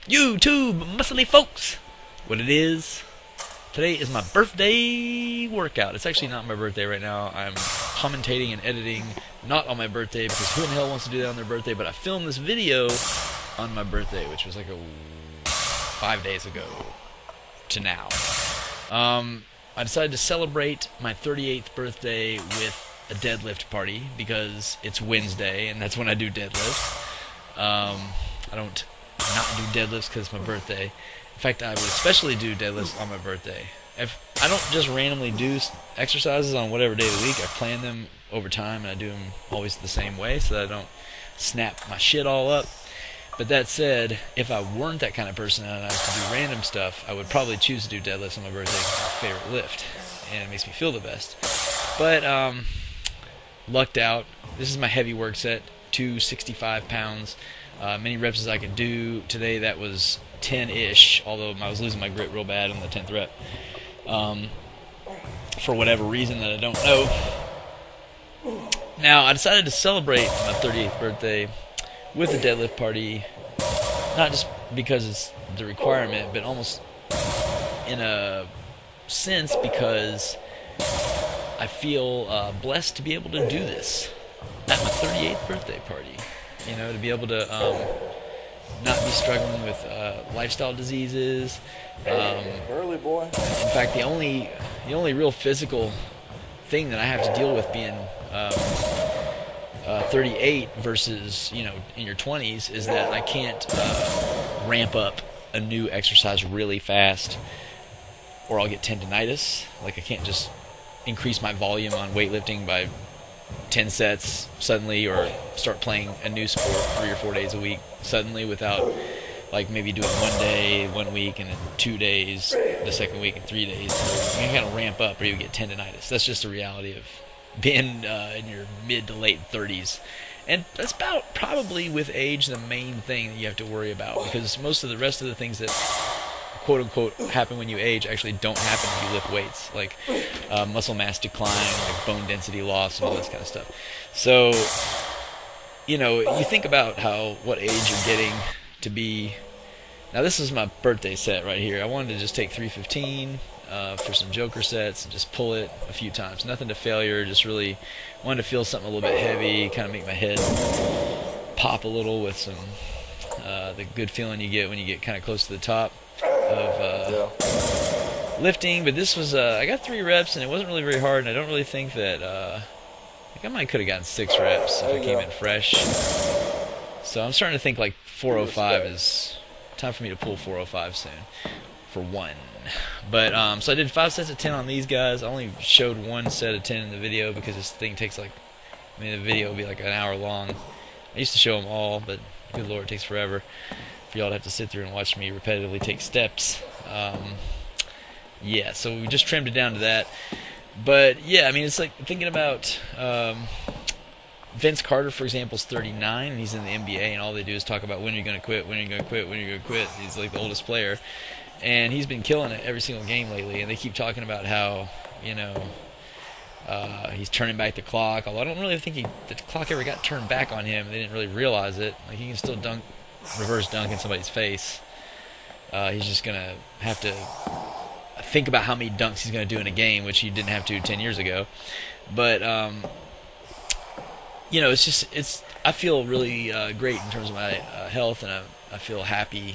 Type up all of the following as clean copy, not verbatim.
YouTube muscly folks? What it is, today is my birthday workout. It's actually not my birthday right now. I'm commentating and editing not on my birthday because who in the hell wants to do that on their birthday? But I filmed this video on my birthday, which was like 5 days ago to now. I decided to celebrate my 38th birthday with a deadlift party because it's Wednesday and that's when I do deadlift. I don't not do deadlifts because it's my birthday. In fact, I would especially do deadlifts on my birthday. If I don't just randomly do exercises on whatever day of the week, I plan them over time and I do them always the same way so that I don't snap my shit all up. But that said, if I weren't that kind of person and I was to do random stuff, I would probably choose to do deadlifts on my birthday because it's my favorite lift and it makes me feel the best. But lucked out. This is my heavy work set, 265 pounds. Many reps as I can do. Today that was 10-ish, although I was losing my grip real bad on the 10th rep. For whatever reason that I don't know. Now, I decided to celebrate my 38th birthday with a deadlift party, not just because it's the requirement, but almost in a sense because I feel blessed to be able to do this at my 38th birthday party. You know, to be able to not be struggling with lifestyle diseases. Early boy. In fact, the only real physical thing that I have to deal with being 38 versus, you know, in your 20s is that I can't ramp up a new exercise really fast or I'll get tendinitis. Like I can't just increase my volume on weightlifting by 10 sets suddenly or start playing a new sport 3 or 4 days a week suddenly without like maybe doing 1 day 1 week and then 2 days the second week and 3 days. So you gotta ramp up or you get tendinitis. That's just the reality of being in your mid to late 30s. And that's about probably with age the main thing that you have to worry about because most of the rest of the things that quote unquote happen when you age actually don't happen when you lift weights, like muscle mass decline, like bone density loss and all this kind of stuff. So, you know, you think about what age you're getting to be. Now this is my birthday set right here. I wanted to just take 315 for some joker sets and just pull it a few times. Nothing to failure, just really wanted to feel something a little bit heavy, kind of make my head pop a little with some the good feeling you get when you get kind of close to the top of lifting. But this was I got 3 reps and it wasn't really very hard, and I don't really think that I think I might could have gotten 6 reps if I came in fresh. So I'm starting to think like 405 is time for me to pull 405 soon for one. But so I did 5 sets of 10 on these guys. I only showed 1 set of 10 in the video because this thing takes like, I mean the video will be like an hour long. I used to show them all, but good lord, it takes forever for y'all to have to sit through and watch me repetitively take steps. Yeah, so we just trimmed it down to that. But yeah, I mean, it's like thinking about Vince Carter, for example, is 39, and he's in the NBA, and all they do is talk about when are you going to quit, when are you going to quit, when are you going to quit. He's like the oldest player, and he's been killing it every single game lately, and they keep talking about how, you know, he's turning back the clock, although I don't really think the clock ever got turned back on him. They didn't really realize it. Like, he can still reverse dunk in somebody's face. He's just going to have to think about how many dunks he's going to do in a game, which he didn't have to 10 years ago. But, you know, I feel really great in terms of my health, and I feel happy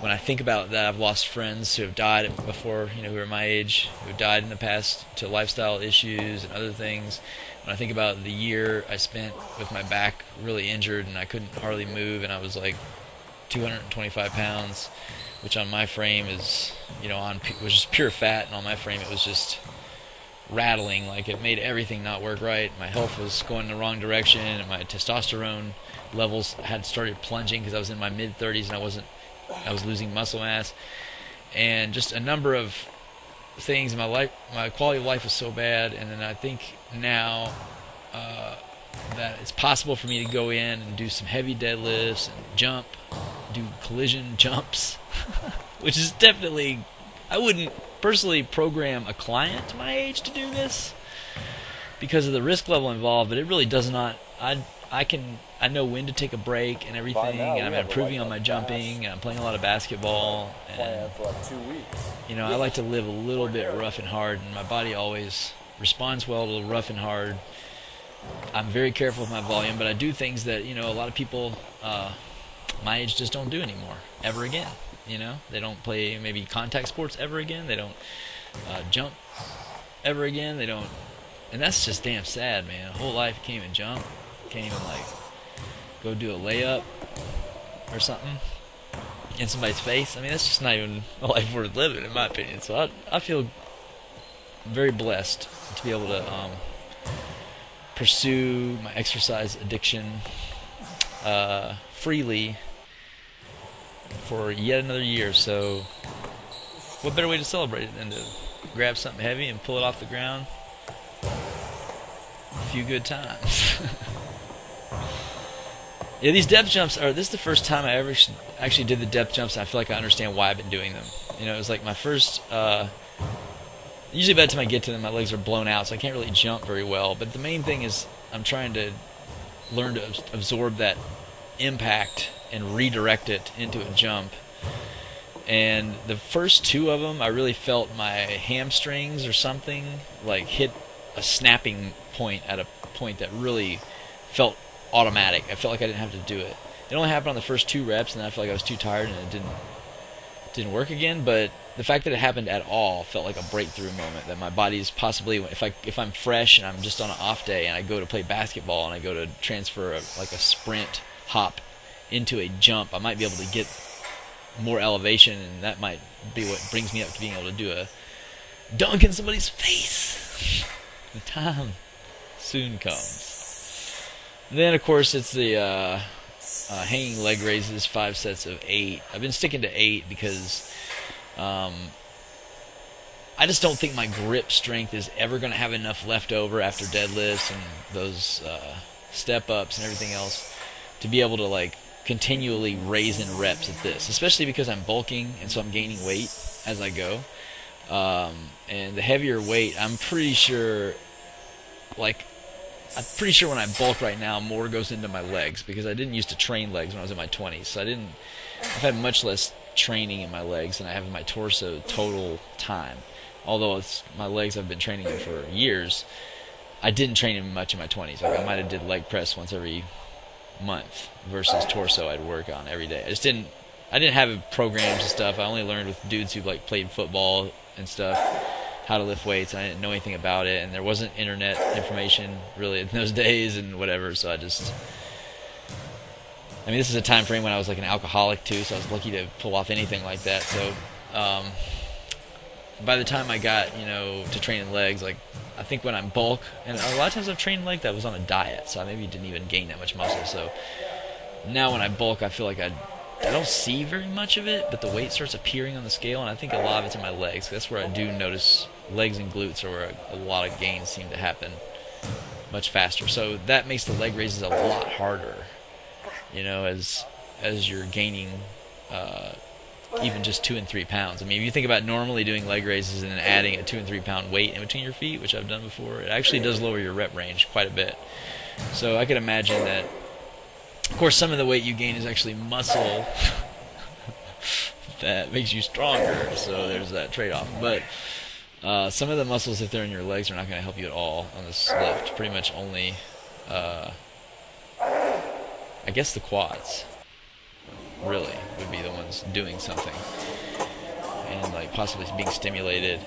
when I think about that. I've lost friends who have died before, you know, who are my age, who have died in the past to lifestyle issues and other things. When I think about the year I spent with my back really injured and I couldn't hardly move, and I was like 225 pounds, which on my frame is, you know, was just pure fat, and on my frame it was just rattling. Like, it made everything not work right. My health was going in the wrong direction, and my testosterone levels had started plunging because I was in my mid-30s and I was losing muscle mass, and just a number of things in my life. My quality of life was so bad, and then I think now that it's possible for me to go in and do some heavy deadlifts and do collision jumps, which is definitely, I wouldn't personally program a client to my age to do this because of the risk level involved, but it really does not, I I know when to take a break and everything, and I'm improving on my jumping, and I'm playing a lot of basketball, and For like 2 weeks. I like to live a little bit rough and hard, and my body always responds well to rough and hard. I'm very careful with my volume, but I do things that a lot of people my age just don't do anymore, ever again. They don't play maybe contact sports ever again. They don't jump ever again. They don't, and that's just damn sad, man. A whole life you can't even jump, can't even like go do a layup or something in somebody's face. I mean, that's just not even a life worth living, in my opinion. So I feel very blessed to be able to pursue my exercise addiction freely for yet another year. So what better way to celebrate it than to grab something heavy and pull it off the ground a few good times. Yeah, these depth jumps this is the first time I ever actually did the depth jumps, and I feel like I understand why I've been doing them. It was like my first usually by the time I get to them, my legs are blown out, so I can't really jump very well. But the main thing is I'm trying to learn to absorb that impact and redirect it into a jump. And the first two of them, I really felt my hamstrings or something like hit a snapping point at a point that really felt automatic. I felt like I didn't have to do it. It only happened on the first 2 reps, and then I felt like I was too tired and it didn't work again. But the fact that it happened at all felt like a breakthrough moment, that my body's possibly, if I'm fresh and I'm just on an off day and I go to play basketball and I go to transfer like a sprint hop into a jump, I might be able to get more elevation, and that might be what brings me up to being able to do a dunk in somebody's face. The time soon comes. And then of course it's the hanging leg raises, 5 sets of 8. I've been sticking to 8 because I just don't think my grip strength is ever going to have enough left over after deadlifts and those step ups and everything else to be able to like continually raise in reps at this, especially because I'm bulking and so I'm gaining weight as I go. And the heavier weight, I'm pretty sure when I bulk right now, more goes into my legs, because I didn't used to train legs when I was in my 20s. So I've had much less training in my legs than I have in my torso total time. Although it's my legs I've been training in for years, I didn't train them much in my 20s. Like I might have did leg press once every month versus torso I'd work on every day. I didn't have programs and stuff. I only learned with dudes who like played football and stuff how to lift weights. I didn't know anything about it, and there wasn't internet information really in those days and whatever. So this is a time frame when I was like an alcoholic too, so I was lucky to pull off anything like that. So by the time I got to training legs, like I think when I'm bulk, and a lot of times I've trained like that, I was on a diet, so I maybe didn't even gain that much muscle. So now when I bulk, I feel like I don't see very much of it, but the weight starts appearing on the scale, and I think a lot of it's in my legs. That's where I do notice legs and glutes are where a lot of gains seem to happen much faster. So that makes the leg raises a lot harder, as you're gaining even just 2 and 3 pounds. I mean, if you think about normally doing leg raises and then adding a 2 and 3 pound weight in between your feet, which I've done before, it actually does lower your rep range quite a bit. So I could imagine that, of course, some of the weight you gain is actually muscle that makes you stronger, so there's that trade-off. But some of the muscles, if they're in your legs, are not going to help you at all on this lift. Pretty much only, I guess the quads, really, would be the ones doing something and like possibly being stimulated.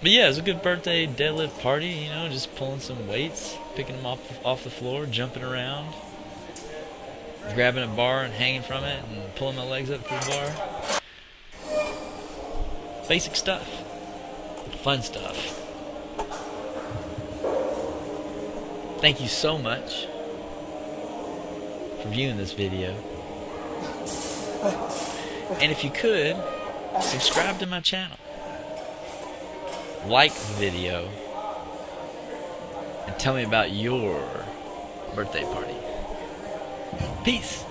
But yeah, it was a good birthday deadlift party, just pulling some weights, picking them off the floor, jumping around, grabbing a bar and hanging from it and pulling my legs up to the bar. Basic stuff. Fun stuff. Thank you so much for viewing this video. And if you could, subscribe to my channel. Like the video. And tell me about your birthday party. Peace.